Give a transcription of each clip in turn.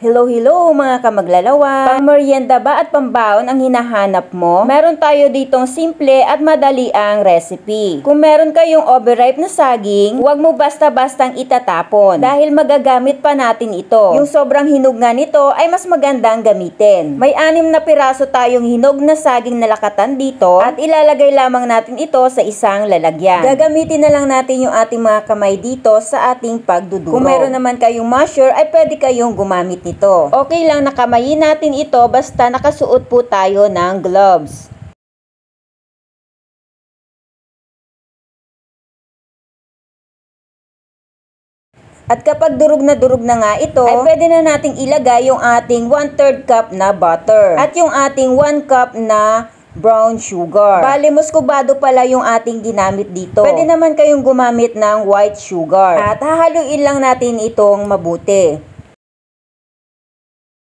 Hello, hello mga kamaglalawa! Pang-merienda ba at pambaon ang hinahanap mo? Meron tayo ditong simple at madali ang recipe. Kung meron kayong overripe na saging, huwag mo basta-bastang itatapon dahil magagamit pa natin ito. Yung sobrang hinog nga nito ay mas magandang gamitin. May 6 na piraso tayong hinog na saging na lakatan dito at ilalagay lamang natin ito sa isang lalagyan. Gagamitin na lang natin yung ating mga kamay dito sa ating pagduduro. Kung meron naman kayong masher ay pwede kayong gumamit nito. Okay lang nakamayin natin ito basta nakasuot po tayo ng gloves. At kapag durog na nga ito, ay pwede na nating ilagay yung ating 1/3 cup na butter at yung ating 1 cup na brown sugar. Bali, muscovado pala yung ating ginamit dito. Pwede naman kayong gumamit ng white sugar. At hahaluin lang natin itong mabuti.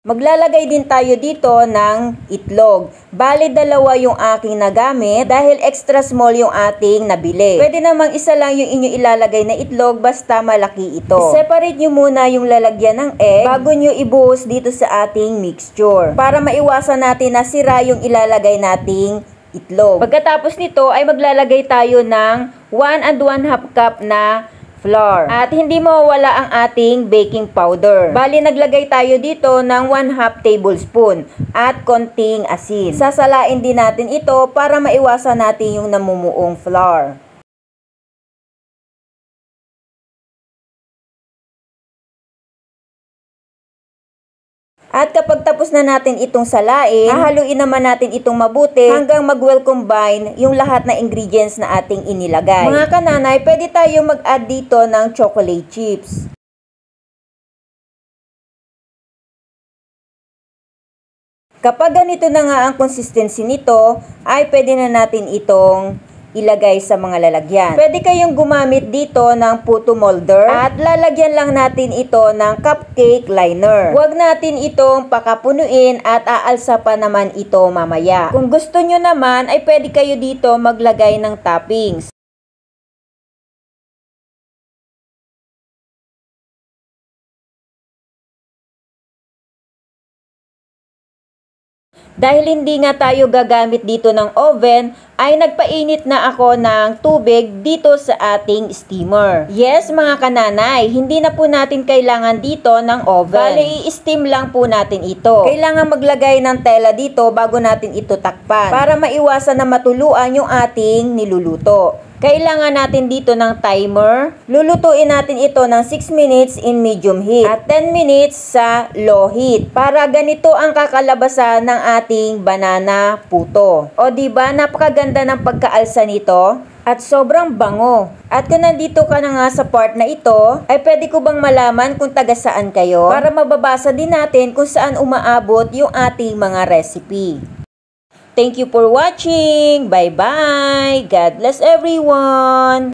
Maglalagay din tayo dito ng itlog. Bali, 2 yung aking nagamit dahil extra small yung ating nabili. Pwede namang isa lang yung inyo ilalagay na itlog basta malaki ito. Separate nyo muna yung lalagyan ng egg bago nyo ibuhos dito sa ating mixture para maiwasan natin na sira yung ilalagay nating itlog. Pagkatapos nito ay maglalagay tayo ng 1 1/2 cup na flour. At hindi mawawala ang ating baking powder. Bali, naglagay tayo dito ng 1/2 tablespoon at konting asin. Sasalain din natin ito para maiwasan natin yung namumuong flour. At kapag tapos na natin itong salain, hahaluin naman natin itong mabuti hanggang mag-well combine yung lahat na ingredients na ating inilagay. Mga kananay, pwede tayo mag-add dito ng chocolate chips. Kapag ganito na nga ang consistency nito, ay pwede na natin itong ilagay sa mga lalagyan. Pwede kayong gumamit dito ng puto molder at lalagyan lang natin ito ng cupcake liner. Huwag natin itong pakapunuin at aalsa pa naman ito mamaya. Kung gusto nyo naman ay pwede kayo dito maglagay ng toppings. Dahil hindi nga tayo gagamit dito ng oven, ay nagpainit na ako ng tubig dito sa ating steamer. Yes mga kananay, hindi na po natin kailangan dito ng oven. Bali, i-steam lang po natin ito. Kailangan maglagay ng tela dito bago natin ito takpan para maiwasan na matuluan yung ating niluluto. Kailangan natin dito ng timer. Lulutuin natin ito ng 6 minutes in medium heat at 10 minutes sa low heat para ganito ang kakalabasan ng ating banana puto. O diba, napakaganda ng pagkaalsa nito at sobrang bango. At kung nandito ka na nga sa part na ito, ay pwede ko bang malaman kung taga saan kayo para mababasa din natin kung saan umaabot yung ating mga recipe. Thank you for watching. Bye-bye. God bless everyone.